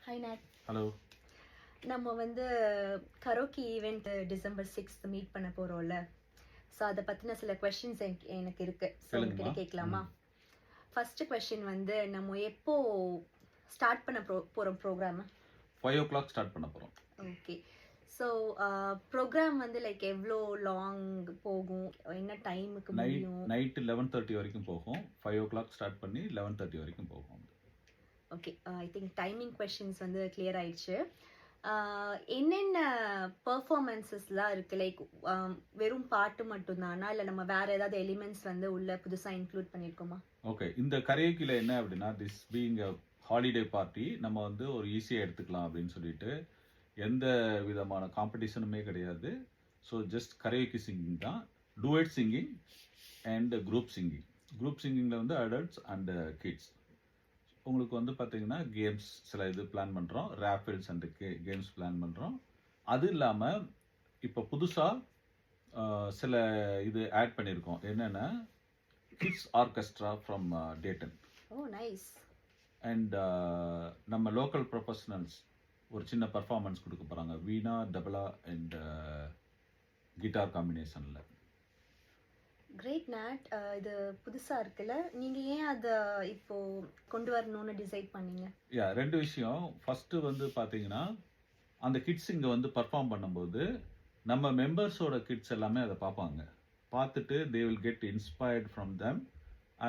Hi Nat. Hello. நம்ம வந்து karaoke event December 6 meet பண்ண போறோம்ல. ஸோ அதை பத்தின சில கொஸ்டின்ஸ் எனக்கு இருக்கு. ஸோ உங்ககிட்ட கேட்கலாமா? ஃபர்ஸ்ட் கொஸ்டின் வந்து நம்ம எப்போ ஸ்டார்ட் பண்ண போறோம் ப்ரோக்ராம்? 5 o'clock ஸ்டார்ட் பண்ண போறோம். ஓகே. ஸோ ப்ரோக்ராம் வந்து லைக் எவ்வளோ லாங் போகும், என்ன டைமுக்கு முடியும்? நைட்டு 11:30 வரைக்கும் போகும். 5 o'clock ஸ்டார்ட் பண்ணி 11:30 வரைக்கும் போகும். Okay, I think timing questions வந்து கிளியர் ஆயிடுச்சு. என்னென்ன பெர்ஃபார்மன்ஸஸ்லாம் இருக்குது? லைக் வெறும் பாட்டு மட்டும்தானா, இல்லை நம்ம வேற ஏதாவது எலிமெண்ட்ஸ் வந்து உள்ள புதுசாக இன்க்ளூட் பண்ணியிருக்கோமா? ஓகே, இந்த கரையோக்கியில் என்ன அப்படின்னா, this being a holiday party, நம்ம வந்து ஒரு ஈஸியாக எடுத்துக்கலாம் அப்படின்னு சொல்லிட்டு எந்த விதமான காம்படிஷனுமே கிடையாது. ஸோ ஜஸ்ட் கரையோக்கி சிங்கிங் தான், duet singing and group singing. Group சிங்கிங்கில் வந்து அடல்ட்ஸ் அண்ட் கிட்ஸ். உங்களுக்கு வந்து பார்த்தீங்கன்னா கேம்ஸ் சில இது பிளான் பண்ணுறோம், ரேப்பிட்ஸ் அண்ட் கேம்ஸ் பிளான் பண்ணுறோம். அது இல்லாமல் இப்போ புதுசாக சில இது ஆட் பண்ணியிருக்கோம். என்னென்னா kids orchestra from Dayton. Oh nice. And நம்ம லோக்கல் ப்ரொஃபஷனல்ஸ் ஒரு சின்ன பர்ஃபார்மன்ஸ் கொடுக்க போகிறாங்க, வீணா தபலா அண்ட் கிட்டார் காம்பினேஷனில். Great not. இது புதுசாக இருக்குல்ல, நீங்கள் ஏன் அதை இப்போ கொண்டு வரணும்னு டிசைட் பண்ணீங்க? ரெண்டு விஷயம். ஃபஸ்ட்டு வந்து பார்த்தீங்கன்னா, அந்த கிட்ஸ் இங்கே வந்து பர்ஃபார்ம் பண்ணும்போது நம்ம மெம்பர்ஸோட கிட்ஸ் எல்லாமே அதை பார்ப்பாங்க. பார்த்துட்டு they will get inspired from them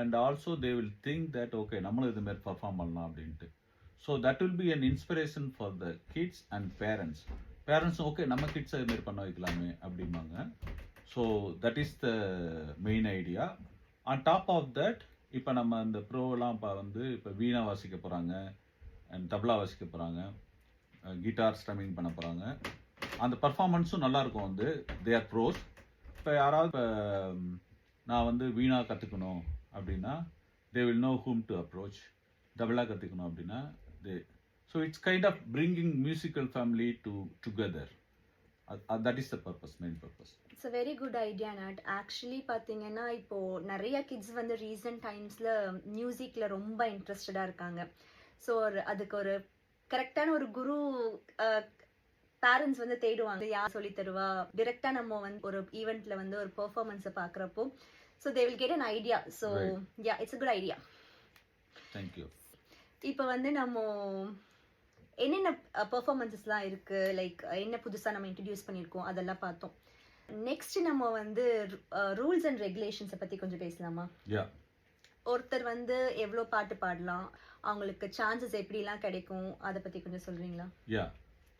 and also they will think that okay நம்மளும் இதுமாரி பர்ஃபார்ம் பண்ணலாம் அப்படின்ட்டு. So that will be an inspiration for the kids and parents. பேரண்ட்ஸும் ஓகே நம்ம கிட்ஸ் அதுமாரி பண்ண வைக்கலாமே அப்படிம்பாங்க. So that is the main idea. On top of that இப்போ நம்ம இந்த ப்ரோலாம் இப்போ வந்து இப்போ வீணா வாசிக்க போகிறாங்க அண்ட் தபலா வாசிக்க போகிறாங்க, கிட்டார் ஸ்ட்ரமிங் பண்ண போகிறாங்க. அந்த பர்ஃபார்மன்ஸும் நல்லாயிருக்கும். வந்து தே ஆர் ப்ரோஸ். இப்போ யாராவது இப்போ நான் வந்து வீணா கற்றுக்கணும் அப்படின்னா they will know whom to approach. Tabla கற்றுக்கணும் அப்படின்னா so it's kind of bringing musical family together. That is the purpose, main purpose. It's a very good idea not. Actually பார்த்தீங்கன்னா இப்போது நிறைய கிட்ஸ் வந்து ரீசன்ட் டைம்ஸில் மியூசிக்கில் ரொம்ப இன்ட்ரெஸ்டடாக இருக்காங்க. ஸோ அதுக்கு ஒரு கரெக்டான ஒரு குரு பேரண்ட்ஸ் வந்து தேடுவாங்க, யார் சொல்லி தருவா. டிரெக்டாக நம்ம வந்து ஒரு ஈவெண்ட்டில் வந்து ஒரு பெர்ஃபார்மன்ஸை பார்க்குறப்போ so they will get an idea. So yeah, it's a good idea. Thank you. இப்போ வந்து நம்ம என்னென்ன பெர்ஃபார்மன்ஸஸ்லாம் இருக்குது, லைக் என்ன புதுசாக நம்ம இன்ட்ரடியூஸ் பண்ணியிருக்கோம் அதெல்லாம் பார்த்தோம். நெக்ஸ்ட் நம்ம வந்து ரூல்ஸ் அண்ட் ரெகுலேஷன்ஸை பற்றி கொஞ்சம் பேசலாமா? ஒருத்தர் வந்து எவ்வளோ பாட்டு பாடலாம், அவங்களுக்கு சான்சஸ் எப்படிலாம் கிடைக்கும், அதை பற்றி கொஞ்சம் சொல்கிறீங்களா?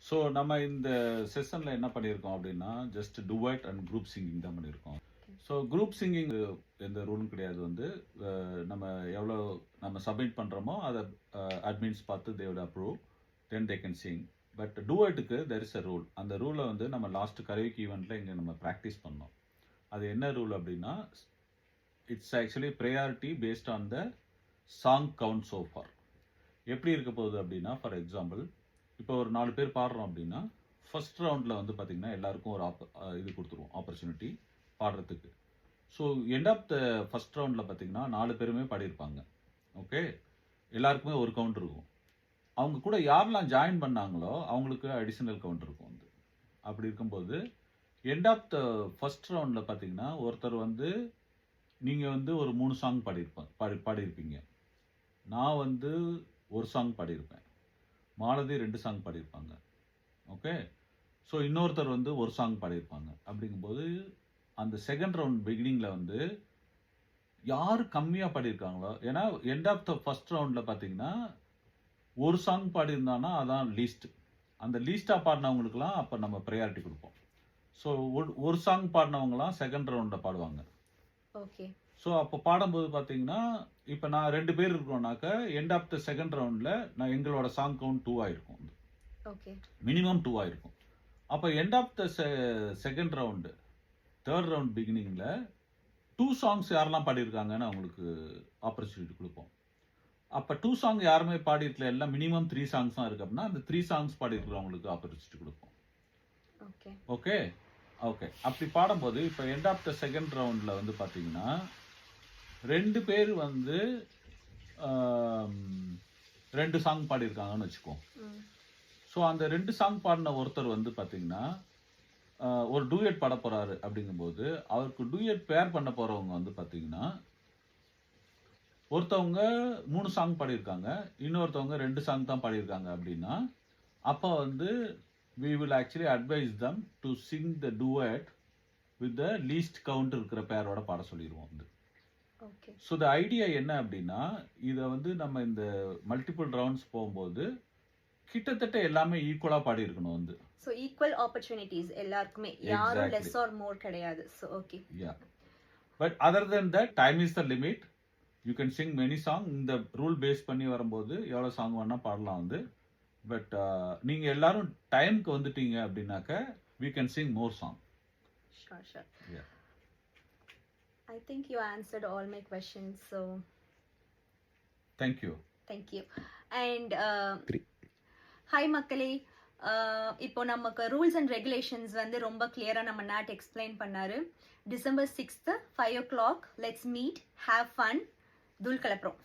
ஸோ நம்ம இந்த செஷனில் என்ன பண்ணியிருக்கோம் அப்படின்னா, just duet and group singing தான் பண்ணியிருக்கோம். ஸோ குரூப் சிங்கிங் எந்த ரூலும் கிடையாது. வந்து நம்ம எவ்வளோ நம்ம சப்மிட் பண்ணுறோமோ அதை அட்மின்ஸ் பார்த்து they would approve, then they can sing. But டுவெட்டுக்கு தெர் இஸ் அ ரூல். அந்த ரூலை வந்து நம்ம லாஸ்ட் கரையோக்கி ஈவெண்ட்டில் இங்கே நம்ம ப்ராக்டிஸ் பண்ணோம். அது என்ன ரூல் அப்படின்னா, it's actually priority based on the song count so for. எப்படி இருக்க போகுது அப்படின்னா, ஃபார் எக்ஸாம்பிள் இப்போ ஒரு 4 பேர் பாடுறோம் அப்படின்னா ஃபர்ஸ்ட் ரவுண்டில் வந்து பார்த்திங்கன்னா எல்லாருக்கும் ஒரு இது கொடுத்துருவோம், ஆப்பர்ச்சுனிட்டி பாடுறதுக்கு. So end of the first ரவுண்டில் பார்த்திங்கன்னா 4 பேருமே பாடியிருப்பாங்க. ஓகே, எல்லாருக்குமே ஒரு கவுண்ட் இருக்கும். அவங்க கூட யாரெல்லாம் ஜாயின் பண்ணாங்களோ அவங்களுக்கு அடிஷ்னல் கவுண்ட் இருக்கும். வந்து அப்படி இருக்கும்போது எண்ட் ஆஃப் த ஃபர்ஸ்ட் ரவுண்டில் பார்த்திங்கன்னா ஒருத்தர் வந்து நீங்கள் வந்து ஒரு 3 சாங் பாடியிருப்பீங்க. நான் வந்து ஒரு சாங் பாடியிருப்பேன், மாலதி 2 சாங் பாடியிருப்பாங்க. ஓகே, ஸோ இன்னொருத்தர் வந்து ஒரு சாங் பாடியிருப்பாங்க. அப்படிங்கும்போது அந்த செகண்ட் ரவுண்ட் பிகினிங்கில் வந்து யார் கம்மியாக பாடியிருக்காங்களோ, ஏன்னா எண்ட் ஆஃப் த ஃபர்ஸ்ட் ரவுண்டில் பார்த்தீங்கன்னா ஒரு சாங் பாடியிருந்தானா அதான் லீஸ்ட். அந்த லீஸ்டாக பாடினவங்களுக்குலாம் அப்போ நம்ம ப்ரையாரிட்டி கொடுப்போம். ஸோ ஒரு சாங் பாடினவங்களாம் செகண்ட் ரவுண்டில் பாடுவாங்க. ஓகே. ஸோ அப்போ பாடும்போது பார்த்தீங்கன்னா இப்போ நான் 2 பேர் இருக்கிறோம்னாக்க எண்ட் ஆஃப் த செகண்ட் ரவுண்டில் நான் எங்களோட சாங் கவுண்ட் 2 ஆயிருக்கும். ஓகே, மினிமம் 2 ஆயிருக்கும். அப்போ end of the second round third round பிகினிங்கில் 2 சாங்ஸ் யாரெல்லாம் பாடியிருக்காங்கன்னு அவங்களுக்கு ஆப்பர்ச்சுனிட்டி கொடுப்போம். அப்போ 2 சாங் யாருமே பாடியிருக்கல, எல்லாம் மினிமம் 3 சாங்ஸ் தான் இருக்குது அப்படின்னா அந்த 3 சாங்ஸ் பாடியிருக்கிறவங்களுக்கு ஆப்பர்ச்சுனிட்டி கொடுப்போம். ஓகே ஓகே ஓகே அப்படி பாடும்போது இப்போ எண்ட் ஆஃப் த செகண்ட் ரவுண்டில் வந்து பார்த்தீங்கன்னா 2 பேர் வந்து 2 சாங் பாடியிருக்காங்கன்னு வச்சுக்கோ. ம். ஸோ அந்த 2 சாங் பாடின ஒருத்தர் வந்து பார்த்தீங்கன்னா ஒரு டூயட் பாட போறாரு அப்படிங்கும்போது அவருக்கு டூயட் பேர் பண்ண போறவங்க வந்து பார்த்தீங்கன்னா ஒருத்தவங்க 3 சாங் பாடியிருக்காங்க, இன்னொருத்தவங்க 2 சாங் தான் பாடியிருக்காங்க அப்படின்னா அப்போ வந்து we will actually advise them to sing the duet with the least count இருக்கிற பேரோட பாட சொல்லிடுவோம் வந்து. ஓகே. ஸோ த ஐடியா என்ன அப்படின்னா இதை வந்து நம்ம இந்த மல்டிபிள் ரவுண்ட்ஸ் போகும்போது கிட்டத்தட்ட எல்லாமே ஈக்குவலா பாடி இருக்கணும் வந்து. ஸோ ஈக்குவல் ஆப்பர்ச்சுனிட்டிஸ் எல்லாருக்குமே, யாரும் Exactly. லெஸ் ஆர் மோர் கிடையாது. So okay. Yeah but other then that time is the limit. You can Singh many song. இந்த ரூல் பேஸ் பண்ணி வரும்போது எவ்வளோ சாங் வேணா பாடலாம் வந்து. பட் நீங்க எல்லாரும் டைம்க்கு வந்துட்டீங்க அப்படின்னாக்க we can sing more song. Sure. Yeah. I think you answered all my questions, so Thank you. thank you. And hi மக்களே, இப்போ நமக்கு ரூல்ஸ் அண்ட் ரெகுலேஷன்ஸ் வந்து ரொம்ப கிளியராக நம்ம நாட் எக்ஸ்பிளைன் பண்ணாரு. December 6th 5 o'clock, let's meet, have fun, தூள் கலப்புறோம்.